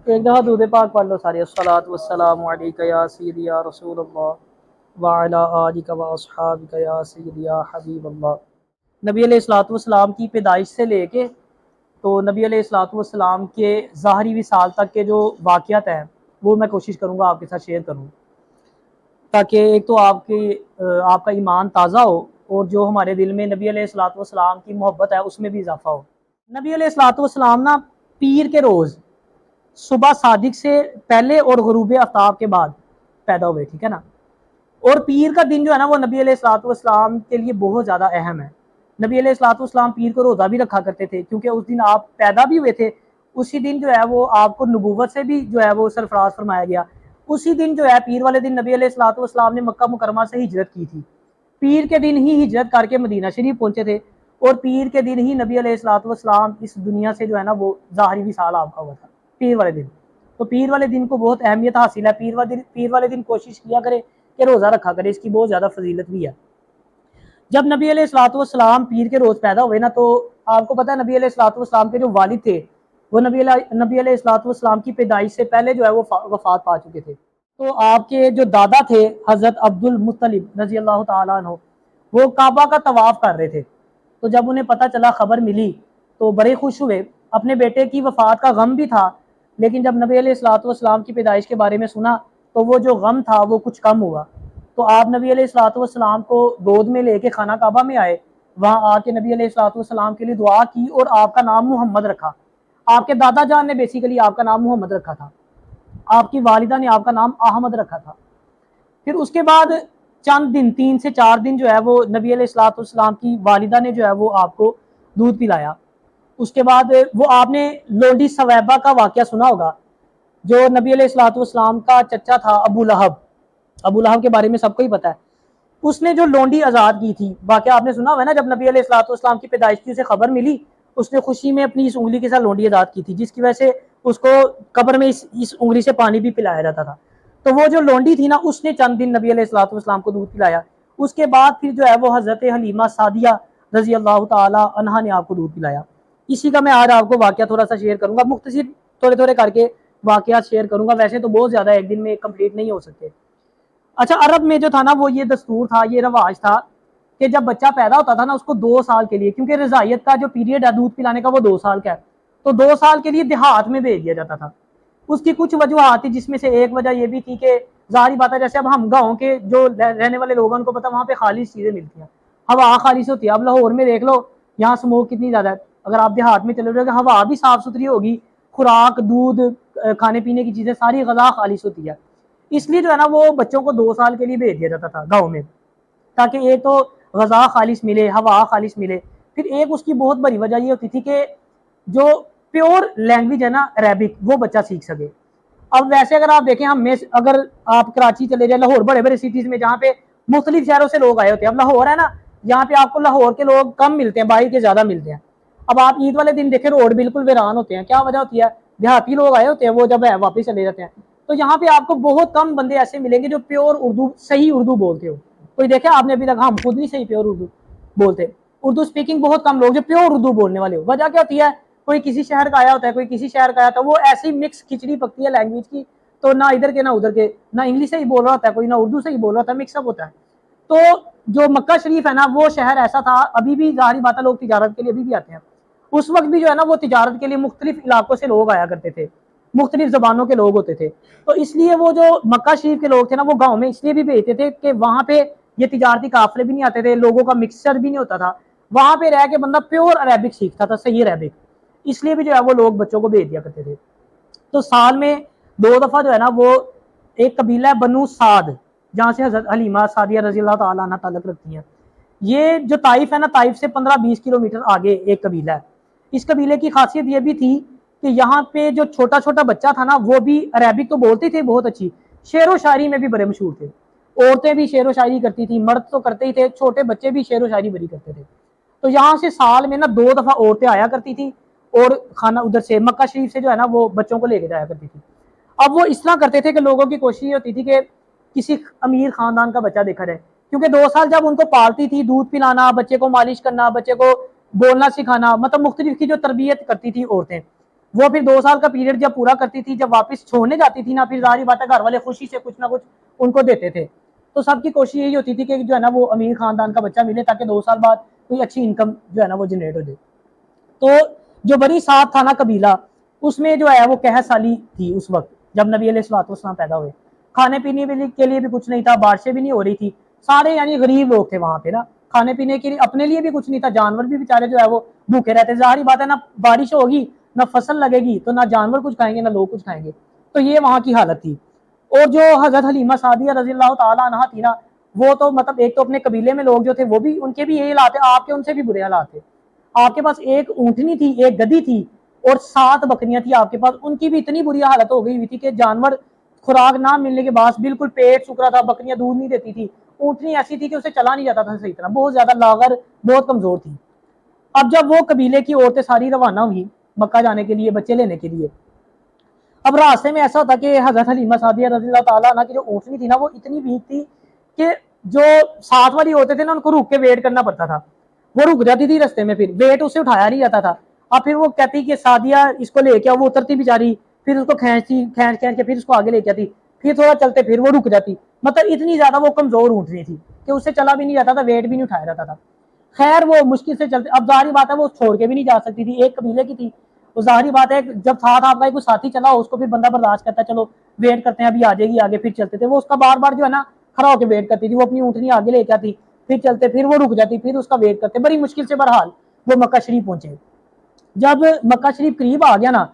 ایک دفعہ دودھ پاک پڑھ لو سارے، الصلاۃ والسلام علیکہ یا سیدی یا رسول اللہ وعلی آلک و اصحابک یا سیدی یا حبیب اللہ۔ نبی علیہ الصلوۃ والسلام کی پیدائش سے لے کے تو نبی علیہ الصلوۃ والسلام کے ظاہری وصال تک کے جو واقعات ہیں وہ میں کوشش کروں گا آپ کے ساتھ شیئر کروں، تاکہ ایک تو آپ کا ایمان تازہ ہو، اور جو ہمارے دل میں نبی علیہ الصلوۃ والسلام کی محبت ہے اس میں بھی اضافہ ہو۔ نبی علیہ الصلوۃ والسلام نا پیر کے روز صبح صادق سے پہلے اور غروب آفتاب کے بعد پیدا ہوئے، ٹھیک ہے نا۔ اور پیر کا دن جو ہے نا وہ نبی علیہ الصلوۃ والسلام کے لیے بہت زیادہ اہم ہے۔ نبی علیہ الصلوۃ والسلام پیر کو روزہ بھی رکھا کرتے تھے، کیونکہ اس دن آپ پیدا بھی ہوئے تھے، اسی دن جو ہے وہ آپ کو نبوت سے بھی جو ہے وہ سرفراز فرمایا گیا۔ اسی دن جو ہے پیر والے دن نبی علیہ الصلوۃ والسلام نے مکہ مکرمہ سے ہجرت کی تھی، پیر کے دن ہی ہجرت کر کے مدینہ شریف پہنچے تھے، اور پیر کے دن ہی نبی علیہ الصلوۃ والسلام اس دنیا سے جو ہے نا وہ ظاہری وصال آپ کا ہوا تھا، پیر والے دن۔ تو پیر والے دن کو بہت اہمیت حاصل ہے، پیر والے دن کوشش کیا کرے کہ روزہ رکھا کرے، اس کی بہت زیادہ فضیلت بھی ہے۔ جب نبی علیہ الصلوۃ والسلام پیر کے روز پیدا ہوئے نا، تو آپ کو پتہ ہے نبی علیہ الصلوۃ والسلام کے جو والد تھے وہ نبی علیہ الصلوۃ والسلام کی پیدائش سے پہلے جو ہے وہ وفات پا چکے تھے۔ تو آپ کے جو دادا تھے حضرت عبد المطلب رضی اللہ تعالیٰ عنہ، وہ کعبہ کا طواف کر رہے تھے، تو جب انہیں پتہ چلا، خبر ملی، تو بڑے خوش ہوئے۔ اپنے بیٹے کی وفات کا غم بھی تھا، لیکن جب نبی علیہ الصلوۃ والسلام کی پیدائش کے بارے میں سنا تو وہ جو غم تھا وہ کچھ کم ہوا۔ تو آپ نبی علیہ الصلوۃ والسلام کو گود میں لے کے خانہ کعبہ میں آئے، وہاں آ کے نبی علیہ الصلوۃ والسلام کے لیے دعا کی اور آپ کا نام محمد رکھا۔ آپ کے دادا جان نے بیسیکلی آپ کا نام محمد رکھا تھا، آپ کی والدہ نے آپ کا نام احمد رکھا تھا۔ پھر اس کے بعد چند دن، 3 سے 4 دن جو ہے وہ نبی علیہ الصلوۃ والسلام کی والدہ نے جو ہے وہ آپ کو دودھ پلایا۔ اس کے بعد وہ آپ نے لونڈی ثویبہ کا واقعہ سنا ہوگا، جو نبی علیہ الصلوۃ والسلام کا چچا تھا ابو لہب۔ ابو لہب کے بارے میں سب کو ہی پتہ ہے، اس نے جو لونڈی آزاد کی تھی، واقعہ آپ نے سنا ہوا ہے نا، جب نبی علیہ الصلوۃ والسلام کی پیدائش کی اسے خبر ملی، اس نے خوشی میں اپنی اس انگلی کے ساتھ لونڈی آزاد کی تھی، جس کی وجہ سے اس کو قبر میں اس انگلی سے پانی بھی پلایا جاتا تھا۔ تو وہ جو لونڈی تھی نا، اس نے چند دن نبی علیہ الصلوۃ والسلام کو دودھ پلایا۔ اس کے بعد پھر جو ہے وہ حضرت حلیمہ سعدیہ رضی اللہ تعالی عنہا نے آپ کو دودھ پلایا۔ اسی کا میں آج آپ کو واقعہ تھوڑا سا شیئر کروں گا، مختصر تھوڑے تھوڑے کر کے واقعات شیئر کروں گا، ویسے تو بہت زیادہ ایک دن میں کمپلیٹ نہیں ہو سکتے۔ اچھا، عرب میں جو تھا نا وہ یہ دستور تھا، یہ رواج تھا کہ جب بچہ پیدا ہوتا تھا نا، اس کو 2 سال کے لیے، کیونکہ رضاعیت کا جو پیریڈ ہے دودھ پلانے کا وہ 2 سال کا ہے، تو 2 سال کے لیے دیہات میں بھیج دیا جاتا تھا۔ اس کی کچھ وجوہات تھی، جس میں سے ایک وجہ یہ بھی تھی کہ ظاہری بات ہے، جیسے اب ہم گاؤں کے جو رہنے والے لوگ ہیں ان کو پتہ وہاں پہ خالص چیزیں ملتی ہیں، ہوا خالص ہوتی ہے۔ اب لاہور میں دیکھ لو، یہاں سموک کتنی زیادہ ہے، اگر آپ دیہات میں چلے جاؤ گے ہوا بھی صاف ستھری ہوگی، خوراک، دودھ، کھانے پینے کی چیزیں، ساری غذا خالص ہوتی ہے۔ اس لیے جو ہے نا وہ بچوں کو 2 سال کے لیے بھیج دیا جاتا تھا گاؤں میں، تاکہ ایک تو غذا خالص ملے، ہوا خالص ملے، پھر ایک اس کی بہت بڑی وجہ یہ ہوتی تھی کہ جو پیور لینگویج ہے نا عربک، وہ بچہ سیکھ سکے۔ اب ویسے اگر آپ دیکھیں، اگر آپ کراچی چلے جائیں، لاہور، بڑے بڑے سٹیز میں جہاں پہ مختلف شہروں سے لوگ آئے ہوتے ہیں، اب لاہور ہے نا، یہاں پہ آپ کو لاہور کے لوگ کم ملتے ہیں، باہر کے زیادہ ملتے ہیں۔ اب آپ عید والے دن دیکھیں روڈ بالکل ویران ہوتے ہیں، کیا وجہ ہوتی ہے؟ دیہاتی لوگ آئے ہوتے ہیں، وہ جب ہے واپس چلے جاتے ہیں۔ تو یہاں پہ آپ کو بہت کم بندے ایسے ملیں گے جو پیور اردو، صحیح اردو بولتے ہو۔ کوئی دیکھے آپ نے ابھی تک؟ ہم خود نہیں صحیح پیور اردو بولتے، اردو اسپیکنگ بہت کم لوگ جو پیور اردو بولنے والے ہو۔ وجہ کیا ہوتی ہے؟ کوئی کسی شہر کا آیا ہوتا ہے، کوئی کسی شہر کا آیا ہوتا ہے، وہ ایسی مکس کھچڑی پکتی ہے لینگویج کی، تو نہ ادھر کے نہ ادھر کے، نہ انگلش سے ہی بول رہا ہوتا ہے کوئی، نہ اردو سے ہی بول رہا ہوتا ہے، مکس اپ ہوتا ہے۔ تو جو مکہ شریف ہے نا، وہ شہر ایسا تھا، ابھی بھی ظاہری بات ہے لوگ تجارت کے لیے ابھی بھی آتے ہیں، اس وقت بھی جو ہے نا وہ تجارت کے لیے مختلف علاقوں سے لوگ آیا کرتے تھے، مختلف زبانوں کے لوگ ہوتے تھے۔ تو اس لیے وہ جو مکہ شریف کے لوگ تھے نا، وہ گاؤں میں اس لیے بھی بھیجتے تھے کہ وہاں پہ یہ تجارتی قافلے بھی نہیں آتے تھے، لوگوں کا مکسچر بھی نہیں ہوتا تھا، وہاں پہ رہ کے بندہ پیور عربک سیکھتا تھا، صحیح عربک، اس لیے بھی جو ہے وہ لوگ بچوں کو بھیج دیا کرتے تھے۔ تو سال میں 2 دفعہ جو ہے نا وہ ایک قبیلہ ہے بنو سعد، جہاں سے حضرت حلیمہ سعدیہ رضی اللہ تعالیٰ عنہ تعلق رکھتی ہیں۔ یہ جو طائف ہے نا، طائف سے 15-20 کلومیٹر آگے ایک قبیلہ ہے۔ اس قبیلے کی خاصیت یہ بھی تھی کہ یہاں پہ جو چھوٹا چھوٹا بچہ تھا نا، وہ بھی عربک تو بولتے تھے بہت اچھی، شعر و شاعری میں بھی بڑے مشہور تھے، عورتیں بھی شعر و شاعری کرتی تھی، مرد تو کرتے ہی تھے، چھوٹے بچے بھی شعر و شاعری بڑی کرتے تھے۔ تو یہاں سے سال میں نا 2 دفعہ عورتیں آیا کرتی تھی، اور خانہ ادھر سے مکہ شریف سے جو ہے نا وہ بچوں کو لے کے جایا کرتی تھی۔ اب وہ اس طرح کرتے تھے کہ لوگوں کی کوشش یہ ہوتی تھی کہ کسی امیر خاندان کا بچہ دیکھا جائے، کیونکہ 2 سال جب ان کو پالتی تھی، دودھ پلانا، بچے کو مالش کرنا، بچے کو بولنا سکھانا، مطلب مختلف کی جو تربیت کرتی تھی عورتیں، وہ پھر 2 سال کا پیریڈ جب پورا کرتی تھی، جب واپس چھوڑنے جاتی تھی نا، پھر ظاہری بات ہے گھر والے خوشی سے کچھ نہ کچھ ان کو دیتے تھے. تو سب کی کوشش یہی ہوتی تھی کہ جو ہے نا وہ امیر خاندان کا بچہ ملے تاکہ 2 سال بعد کوئی اچھی انکم جو ہے نا وہ جنریٹ ہو جائے. تو جو بنی سعد تھا نا قبیلہ، اس میں جو ہے وہ قحط سالی تھی اس وقت جب نبی علیہ الصلوۃ والسلام پیدا ہوئے. کھانے پینے کے لیے بھی کچھ نہیں تھا، بارشیں بھی نہیں ہو رہی تھی، سارے یعنی غریب لوگ تھے وہاں پہ نا. کھانے پینے کے لیے اپنے لیے بھی کچھ نہیں تھا، جانور بھی بیچارے جو ہے وہ بھوکے رہتے. ظاہری بات ہے نہ بارش ہوگی نہ فصل لگے گی تو نہ جانور کچھ کھائیں گے نہ لوگ کچھ کھائیں گے. تو یہ وہاں کی حالت تھی. اور جو حضرت حلیمہ سعدیہ رضی اللہ تعالیٰ عنہا تھی نا، وہ تو مطلب ایک تو اپنے قبیلے میں لوگ جو تھے وہ بھی ان کے بھی یہی حالات تھے، آپ کے ان سے بھی برے حالات تھے. آپ کے پاس ایک اونٹنی تھی، ایک گدی تھی اور 7 بکریاں تھی آپ کے پاس. ان کی بھی اتنی بری حالت ہو گئی ہوئی تھی کہ جانور خوراک نہ ملنے کے بعد بالکل پیٹ سکھ رہا تھا، بکریاں دودھ نہیں دیتی تھی. اونٹنی ایسی تھی کہ اسے چلا نہیں جاتا تھا صحیح طرح، بہت زیادہ لاغر، بہت کمزور تھی. اب جب وہ قبیلے کی عورتیں ساری روانہ ہوئی مکہ جانے کے لیے بچے لینے کے لیے، اب راستے میں ایسا ہوتا کہ حضرت حلیمہ سعدیہ رضی اللہ تعالیٰ عنہ کی جو اونٹنی تھی نا وہ اتنی ویک تھی کہ جو ساتھ والی ہوتے تھے نا ان کو رک کے ویٹ کرنا پڑتا تھا. وہ رک جاتی تھی رستے میں، پھر ویٹ اسے اٹھایا نہیں جاتا تھا. اب پھر وہ کہتی کہ سعدیہ اس کو لے کے وہ اترتی بیچاری، پھر اس کو کھینچتی کھینچ کے پھر اس کو آگے لے کے آتی، پھر تھوڑا چلتے پھر وہ رک جاتی. مطلب اتنی زیادہ وہ کمزور اونٹنی تھی کہ اس سے چلا بھی نہیں جاتا تھا، ویٹ بھی نہیں اٹھایا جاتا تھا. خیر وہ مشکل سے چلتے. اب ظاہری بات ہے وہ چھوڑ کے بھی نہیں جا سکتی تھی، ایک قبیلے کی تھی. وہ ظاہری بات ہے جب ساتھ آپ کا کوئی ساتھی چلا ہو اس کو پھر بندہ برداشت کرتا ہے، چلو ویٹ کرتے ہیں ابھی آ جائے گی آگے، پھر چلتے تھے. وہ اس کا بار بار جو ہے نا کھڑا ہو کے ویٹ کرتی تھی. وہ اپنی اونٹنی آگے لے کے آتی، پھر چلتے پھر وہ رک جاتی، پھر اس کا ویٹ کرتے. بڑی مشکل سے بہرحال وہ مکہ شریف پہنچے. جب مکہ شریف قریب آ گیا نا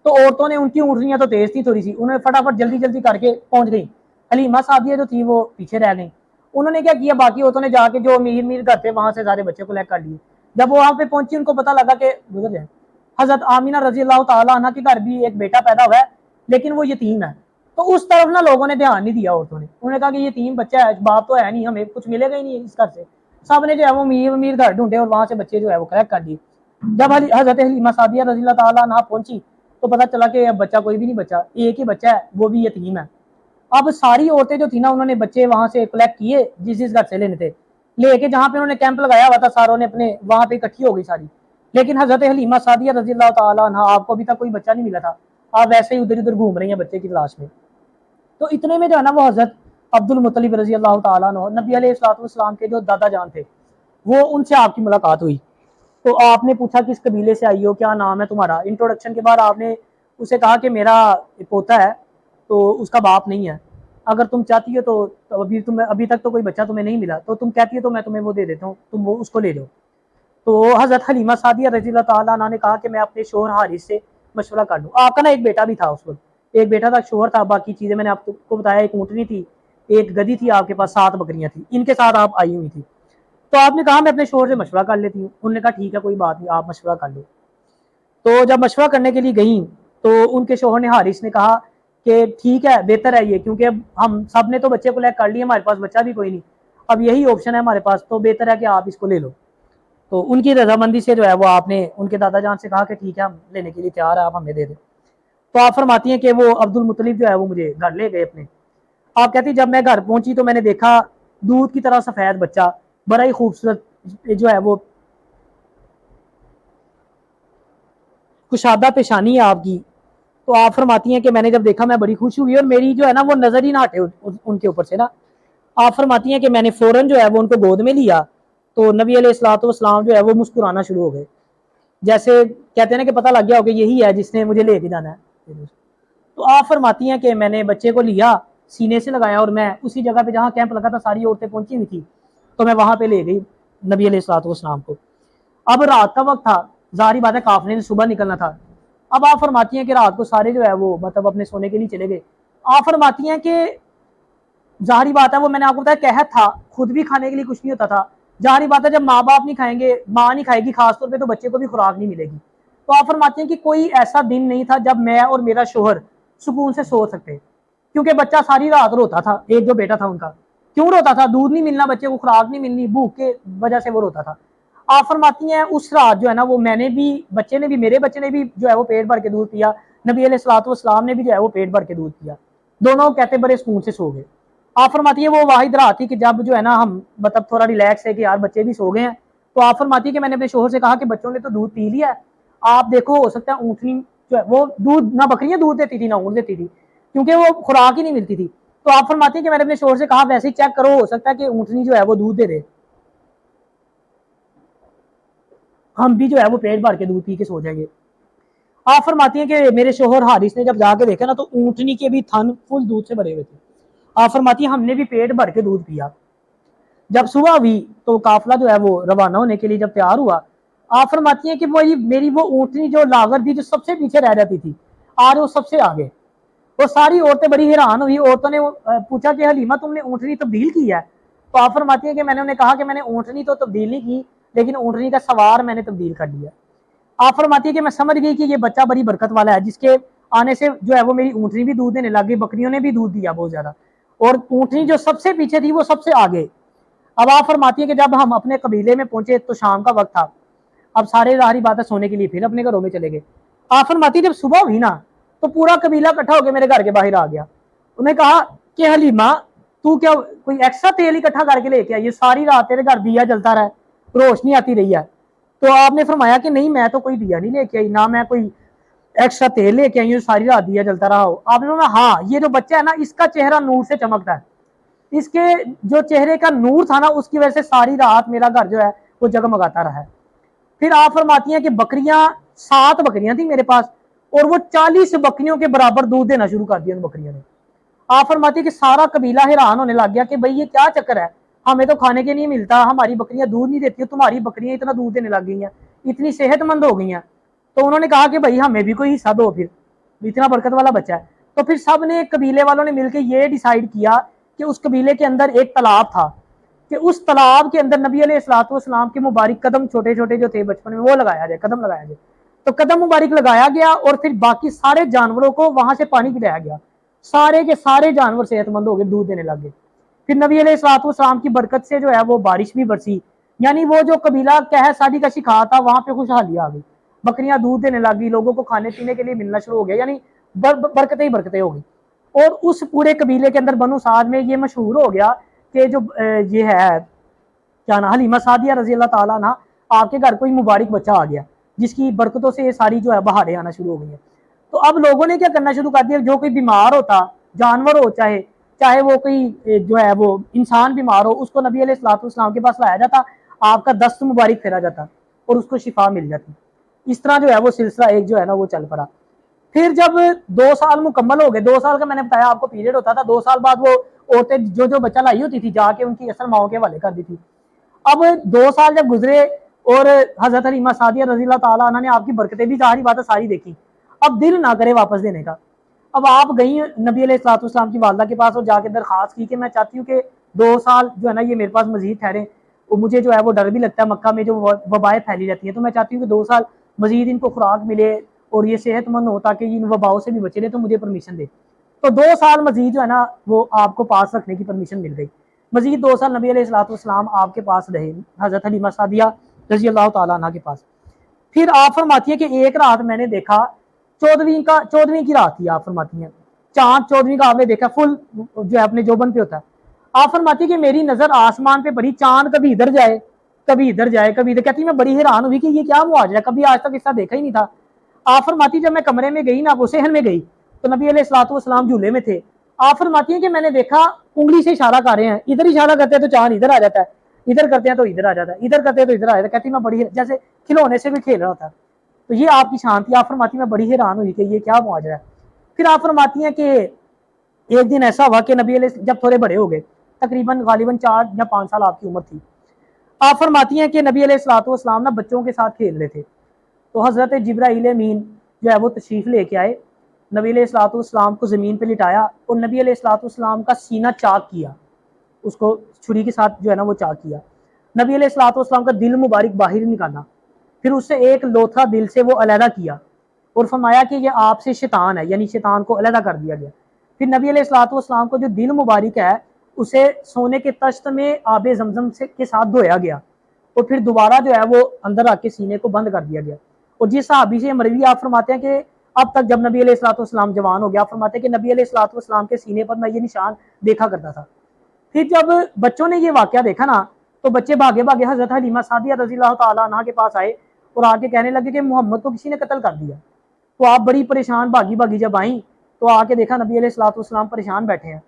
تو عورتوں نے، ان کی اونٹنیاں تو تیز تھی تھوڑی سی، انہوں نے فٹافٹ جلدی جلدی کر کے پہنچ گئی. حلیمہ سعدیہ جو تھی وہ پیچھے رہ گئی. انہوں نے کیا کیا، باقی عورتوں نے جا کے جو امیر امیر گھر تھے وہاں سے سارے بچے کو لے کر لیے. جب وہ وہاں پہ پہنچی ان کو پتہ لگا کہ گزر جائے حضرت آمینہ رضی اللہ تعالیٰ عنہ کے گھر بھی ایک بیٹا پیدا ہوا ہے لیکن وہ یتیم ہے. تو اس طرف نا لوگوں نے دھیان نہیں دیا. عورتوں نے انہوں نے کہا کہ یتیم بچہ ہے، باپ تو ہے نہیں، ہمیں کچھ ملے گا ہی نہیں اس گھر سے. سب نے جو ہے وہ امیر امیر گھر ڈھونڈے اور وہاں سے بچے جو ہے وہ کلیکٹ کر لیے. جب حضرت حلیمہ سعدیہ رضی اللہ تعالیٰ عنہ پہنچی تو پتہ چلا کہ اب بچہ کوئی بھی نہیں بچا، ایک ہی بچہ ہے وہ بھی یتیم ہے. اب ساری عورتیں جو تھی نا انہوں نے بچے وہاں سے کلیکٹ کیے جس گھر سے لینے تھے، لے کے جہاں پہ انہوں نے کیمپ لگایا ہوا تھا ساروں نے اپنے وہاں پہ اکٹھی ہو گئی ساری. لیکن حضرت حلیمہ سعدیہ رضی اللہ تعالیٰ عنہ آپ کو ابھی تک کوئی بچہ نہیں ملا تھا، آپ ویسے ہی ادھر ادھر گھوم رہی ہیں بچے کی تلاش میں. تو اتنے میں جو ہے نا وہ حضرت عبد المطلب رضی اللہ تعالیٰ عنہ نبی علیہ الصلوۃ والسلام کے جو دادا جان تھے، وہ ان سے آپ کی ملاقات ہوئی. تو آپ نے پوچھا کس قبیلے سے آئی ہو، کیا نام ہے تمہارا. انٹروڈکشن کے بعد آپ نے اسے کہا کہ میرا پوتا ہے تو اس کا باپ نہیں ہے، اگر تم چاہتی ہو تو ابھی تک تو کوئی بچہ تمہیں نہیں ملا، تو تم کہتی ہو تو میں تمہیں وہ دے دیتا ہوں، تم وہ اس کو لے لو. تو حضرت حلیمہ سعدیہ رضی اللہ تعالیٰ عنہ نے کہا کہ میں اپنے شوہر حارث سے مشورہ کر لوں. آپ کا نا ایک بیٹا بھی تھا اس وقت، ایک بیٹا تھا، شوہر تھا، باقی چیزیں میں نے آپ کو بتایا، ایک اونٹنی تھی، ایک گدی تھی آپ کے پاس، 7 بکریاں تھیں، ان کے ساتھ آپ آئی ہوئی تھی. تو آپ نے کہا میں اپنے شوہر سے مشورہ کر لیتی ہوں. انہوں نے کہا ٹھیک ہے کوئی بات نہیں، آپ مشورہ کر لو. تو جب مشورہ کرنے کے لیے گئیں تو ان کے شوہر نے حارث نے کہا کہ ٹھیک ہے بہتر ہے یہ، کیونکہ اب ہم سب نے تو بچے کو لے کر لیے، ہمارے پاس بچہ بھی کوئی نہیں، اب یہی آپشن ہے ہمارے پاس، تو بہتر ہے کہ آپ اس کو لے لو. تو ان کی رضامندی سے جو ہے وہ آپ نے ان کے دادا جان سے کہا کہ ٹھیک ہے ہم لینے کے لیے تیار ہے، آپ ہمیں دے دیں. تو آپ فرماتی ہیں کہ وہ عبد المطلب جو ہے وہ مجھے گھر لے گئے اپنے. آپ کہتی جب میں گھر پہنچی تو میں نے دیکھا دودھ کی طرح سفید بچہ، بڑا ہی خوبصورت جو ہے وہ کشادہ پیشانی ہے آپ کی. تو آپ فرماتی ہیں کہ میں نے جب دیکھا میں بڑی خوش ہوئی اور میری جو ہے نا وہ نظر ہی نہ ہٹے ان کے اوپر سے نا. آپ فرماتی ہیں کہ میں نے فوراً جو ہے وہ ان کو گود میں لیا تو نبی علیہ الصلوۃ والسلام جو ہے وہ مسکرانا شروع ہو گئے، جیسے کہتے ہیں نا کہ پتہ لگ گیا ہو کہ یہی ہے جس نے مجھے لے کے جانا ہے. تو آپ فرماتی ہیں کہ میں نے بچے کو لیا، سینے سے لگایا اور میں اسی جگہ پہ جہاں کیمپ لگا تھا ساری عورتیں پہنچی ہوئی تھی تو میں وہاں پہ لے گئی نبی علیہ الصلوۃ والسلام کو. اب رات کا وقت تھا، ظاہری بات ہے قافلے نے صبح نکلنا تھا. اب آپ فرماتی ہیں کہ رات کو سارے جو ہے وہ مطلب اپنے سونے کے لیے چلے گئے. آپ فرماتی ہیں کہ ظاہری بات ہے وہ میں نے آپ کو بتایا قحط تھا، خود بھی کھانے کے لیے کچھ نہیں ہوتا تھا. ظاہری بات ہے جب ماں باپ نہیں کھائیں گے، ماں نہیں کھائے گی خاص طور پہ، تو بچے کو بھی خوراک نہیں ملے گی. تو آپ فرماتے ہیں کہ کوئی ایسا دن نہیں تھا جب میں اور میرا شوہر سکون سے سو سکتے، کیونکہ بچہ ساری رات روتا تھا. ایک جو بیٹا تھا ان کا کیوں روتا تھا، دودھ نہیں ملنا بچے کو، خوراک نہیں ملنی، بھوک کے وجہ سے وہ روتا تھا. آپ فرماتی ہیں اس رات جو ہے نا وہ میں نے بھی، بچے نے بھی، میرے بچے نے بھی جو ہے وہ پیٹ بھر کے دودھ پیا، نبی علیہ الصلوۃ والسلام نے بھی جو ہے وہ پیٹ بھر کے دودھ پیا، دونوں کہتے بڑے سکون سے سو گئے. آپ فرماتی ہے وہ واحد رات تھی کہ جب جو ہے نا ہم مطلب تھوڑا ریلیکس ہے کہ یار بچے بھی سو گئے ہیں. تو آپ فرماتی ہے کہ میں نے اپنے شوہر سے کہا کہ بچوں نے تو دودھ پی لیا ہے، آپ دیکھو ہو سکتا ہے اونٹنی جو ہے وہ دودھ نہ بکریاں دودھ دیتی تھی نہ اونٹ دیتی تھی، کیونکہ وہ خوراک ہی نہیں ملتی تھی. تو آپ فرماتی ہیں کہ میں نے اپنے شوہر سے کہا ویسے ہی چیک کرو، ہو سکتا ہے کہ اونٹنی جو ہے وہ دودھ دے دے، ہم بھی جو ہے وہ پیٹ بھر کے دودھ پی کے سو جائیں گے. آپ فرماتی ہیں کہ میرے شوہر حارث نے جب جا کے دیکھا نا تو اونٹنی کے بھی تھن فل دودھ سے بھرے ہوئے تھے. آپ فرماتی ہیں ہم نے بھی پیٹ بھر کے دودھ پیا. جب صبح ہوئی تو قافلہ جو ہے وہ روانہ ہونے کے لیے جب تیار ہوا، آپ فرماتی ہیں کہ میری وہ اونٹنی جو لاغر تھی جو سب سے پیچھے رہ جاتی تھی، آج وہ سب سے آگے. وہ ساری عورتیں بڑی حیران ہوئی. عورتوں نے پوچھا کہ حلیمہ تم نے اونٹنی تبدیل کی ہے؟ تو آپ فرماتی ہیں کہ میں نے انہیں کہا کہ میں نے اونٹنی تو تبدیل نہیں کی، لیکن اونٹنی کا سوار میں نے تبدیل کر دیا. آپ فرماتی ہے کہ میں سمجھ گئی کہ یہ بچہ بڑی برکت والا ہے، جس کے آنے سے جو ہے وہ میری اونٹنی بھی دودھ دینے لگ گئی، بکریوں نے بھی دودھ دیا بہت زیادہ، اور اونٹنی جو سب سے پیچھے تھی وہ سب سے آگے. اب آپ فرماتی ہے کہ جب ہم اپنے قبیلے میں پہنچے تو شام کا وقت تھا. اب سارے ظاہری بات ہے سونے کے لیے پھر اپنے گھروں میں چلے گئے. آپ فرماتی جب صبح ہوئی نا تو پورا قبیلہ اکٹھا ہو کے میرے گھر کے باہر آ گیا. انہیں کہا کہ حلیمہ تو کیا کوئی ایکسٹرا تیل اکٹھا کر کے لے کے آئی؟ یہ ساری رات تیرے گھر دیا جلتا رہا ہے، روشنی آتی رہی ہے. تو آپ نے فرمایا کہ نہیں میں تو کوئی دیا نہیں لے کے آئی، نہ میں کوئی ایکسٹرا تیل لے کے آئی ہوں ساری رات دیا جلتا رہا ہو. آپ نے فرمایا ہاں یہ جو بچہ ہے نا اس کا چہرہ نور سے چمکتا ہے، اس کے جو چہرے کا نور تھا نا اس کی وجہ سے ساری رات میرا گھر جو ہے وہ جگمگاتا رہا ہے. پھر آپ فرماتی ہیں کہ بکریاں 7 بکریاں تھیں میرے پاس، اور وہ 40 بکریوں کے برابر دودھ دینا شروع کر دیا ان بکریوں نے. آپ فرماتی کہ سارا قبیلہ حیران ہونے لگ گیا کہ بھئی یہ کیا چکر ہے، ہمیں تو کھانے کے نہیں ملتا، ہماری بکریاں دودھ نہیں دیتی، تمہاری بکریاں اتنا دودھ دینے لگ گئی ہیں، اتنی صحت مند ہو گئی ہیں. تو انہوں نے کہا کہ بھئی ہمیں بھی کوئی حصہ دو، پھر اتنا برکت والا بچہ ہے. تو پھر سب نے قبیلے والوں نے مل کے یہ ڈیسائیڈ کیا کہ اس قبیلے کے اندر ایک تالاب تھا، کہ اس تالاب کے اندر نبی علیہ الصلوۃ والسلام کے مبارک قدم چھوٹے چھوٹے جو تھے بچپن میں وہ لگایا جائے، قدم لگایا جائے. تو قدم مبارک لگایا گیا اور پھر باقی سارے جانوروں کو وہاں سے پانی پلایا گیا. سارے کے سارے جانور صحت مند ہو گئے، دودھ دینے لگ گئے. پھر نبی علیہ الصلوۃ والسلام کی برکت سے جو ہے وہ بارش بھی برسی، یعنی وہ جو قبیلہ قحط سادی کا شکار تھا وہاں پہ خوشحالی آ گئی، بکریاں دودھ دینے لگی، لوگوں کو کھانے پینے کے لیے ملنا شروع ہو گیا، یعنی برکتیں ہی برکتیں ہو گئی. اور اس پورے قبیلے کے اندر بنو سعد میں یہ مشہور ہو گیا کہ جو یہ ہے کیا نا حلیمہ سعدیہ رضی اللہ تعالیٰ عنہ، آپ کے گھر کوئی مبارک بچہ آ گیا جس کی برکتوں سے یہ ساری جو ہے بہاریں آنا شروع ہو گئی ہیں. تو اب لوگوں نے کیا کرنا شروع کر دیا، جو کوئی بیمار ہوتا، جانور ہو چاہے وہ کوئی جو ہے وہ انسان بیمار ہو، اس کو نبی علیہ الصلوۃ والسلام کے پاس لایا جاتا، آپ کا دست مبارک پھیرا جاتا اور اس کو شفا مل جاتی. اس طرح جو ہے وہ سلسلہ ایک جو ہے نا وہ چل پڑا. پھر جب 2 سال مکمل ہو گئے، 2 سال کا میں نے بتایا آپ کو پیریڈ ہوتا تھا، 2 سال بعد وہ عورتیں جو بچہ لائی ہوتی تھی جا کے ان کی اصل ماؤں کے حوالے کر دی تھی. اب 2 سال جب گزرے اور حضرت حلیمہ سعدیہ رضی اللہ تعالیٰ عنہ نے آپ کی برکتیں بھی ظاہری بات ہے ساری دیکھی، اب دل نہ کرے واپس دینے کا. اب آپ گئی نبی علیہ الصلوۃ والسلام کی والدہ کے پاس اور جا کے درخواست کی کہ میں چاہتی ہوں کہ 2 سال جو ہے نا یہ میرے پاس مزید ٹھہرے، مجھے جو ہے وہ ڈر بھی لگتا ہے مکہ میں جو وبائیں پھیلی رہتی ہیں، تو میں چاہتی ہوں کہ 2 سال مزید ان کو خوراک ملے اور یہ صحت مند ہو تاکہ ان وباؤں سے بھی بچے رہے، تو مجھے پرمیشن دے. تو 2 سال مزید جو ہے نا وہ آپ کو پاس رکھنے کی پرمیشن مل گئی. مزید 2 سال نبی علیہ الصلوۃ والسلام آپ کے پاس رہے، حضرت حلیمہ سعدیہ رضی اللہ تعالیٰ عنہ کے پاس. پھر آپ فرماتی ہے کہ ایک رات میں نے دیکھا 14ویں کی رات تھی. آپ فرماتی ہیں چاند 14ویں کا آپ نے دیکھا فل جو ہے اپنے جوبن پہ ہوتا ہے. آپ فرماتی ہے کہ میری نظر آسمان پہ پڑی، چاند کبھی ادھر جائے کبھی ادھر جائے کبھی ادھر. کہتی میں بڑی حیران ہوئی کہ یہ کیا معاجزہ ہے، کبھی آج تک اس طرح دیکھا ہی نہیں تھا. آپ فرماتی جب میں کمرے میں گئی نا، وہ صحن میں گئی تو نبی علیہ الصلوۃ والسلام جھولے میں تھے. آپ فرماتی ہیں کہ میں نے دیکھا انگلی سے اشارہ کر رہے ہیں، ادھر اشارہ کرتے ہیں تو چاند ادھر آ جاتا ہے، ادھر کرتے ہیں تو ادھر آ جاتا ہے، ادھر کرتے ہیں تو ادھر آ جاتا ہے. کہتی میں بڑی جیسے کھلونے سے بھی کھیل رہا تھا. تو یہ آپ کی شان تھی. آپ فرماتی میں بڑی حیران ہوئی کہ یہ کیا معاجزہ ہے. پھر آپ فرماتی ہیں کہ ایک دن ایسا ہوا کہ نبی علیہ جب تھوڑے بڑے ہو گئے، تقریباً غالباً 4 یا 5 سال آپ کی عمر تھی. آپ فرماتی ہیں کہ نبی علیہ الصلوۃ والسلام نا بچوں کے ساتھ کھیل رہے تھے، تو حضرت جبرائیل امین جو ہے وہ تشریف لے کے آئے، نبی علیہ الصلوۃ والسلام کو زمین پہ لٹایا اور نبی علیہ الصلوۃ والسلام کا سینہ چاک کیا، اس کو چھری کے ساتھ جو ہے نا وہ چاک کیا. نبی علیہ الصلوۃ والسلام کا دل مبارک باہر نکالا، پھر اس سے ایک لوتھا دل سے وہ علیحدہ کیا اور فرمایا کہ یہ آپ سے شیطان ہے، یعنی شیطان کو علیحدہ کر دیا گیا. پھر نبی علیہ الصلوۃ والسلام کو جو دل مبارک ہے اسے سونے کے تشت میں آب زمزم کے ساتھ دھویا گیا اور پھر دوبارہ جو ہے وہ اندر آ کے سینے کو بند کر دیا گیا. اور جس صحابی سے مروی آپ فرماتے ہیں کہ اب تک جب نبی علیہ الصلوۃ والسلام جوان ہو گیا، آپ فرماتے ہیں کہ نبی علیہ الصلوۃ والسلام کے سینے پر میں یہ نشان دیکھا کرتا تھا. پھر جب بچوں نے یہ واقعہ دیکھا نا تو بچے بھاگے بھاگے حضرت حلیمہ سعدیہ رضی اللہ تعالیٰ عنہ کے پاس آئے اور آ کے کہنے لگے کہ محمد کو کسی نے قتل کر دیا. تو آپ بڑی پریشان بھاگی بھاگی جب آئیں تو آ کے دیکھا نبی علیہ الصلوۃ والسلام پریشان بیٹھے ہیں.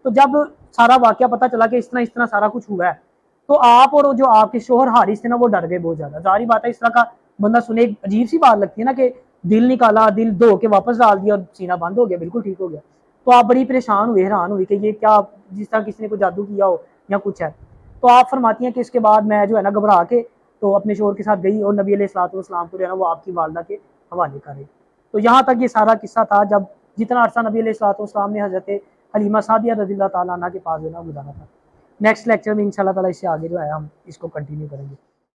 تو جب سارا واقعہ پتہ چلا کہ اس طرح سارا کچھ ہوا ہے تو آپ اور جو آپ کے شوہر حارث تھے نا وہ ڈر گئے بہت زیادہ. ظاہری بات ہے اس طرح کا بندہ سنے ایک عجیب سی بات لگتی ہے نا کہ دل نکالا, دل دھو کے واپس ڈال دیا اور سینہ بند ہو گیا, بالکل ٹھیک ہو گیا. تو آپ بڑی پریشان ہوئے, حیران ہوئی کہ یہ کیا, جس طرح کسی نے کوئی جادو کیا ہو یا کچھ ہے. تو آپ فرماتی ہیں کہ اس کے بعد میں جو ہے نا گھبرا کے تو اپنے شوہر کے ساتھ گئی اور نبی علیہ الصلوۃ والسلام کو جو ہے نا وہ آپ کی والدہ کے حوالے کرے. تو یہاں تک یہ سارا قصہ تھا جب جتنا عرصہ نبی علیہ الصلوۃ والسلام نے حضرت حلیمہ سعدیہ رضی اللہ تعالیٰ عنہ کے پاس جو ہے نا گزارا تھا. نیکسٹ لیکچر میں انشاءاللہ تعالیٰ اس سے آگے جو ہے ہم اس کو کنٹینیو کریں گے.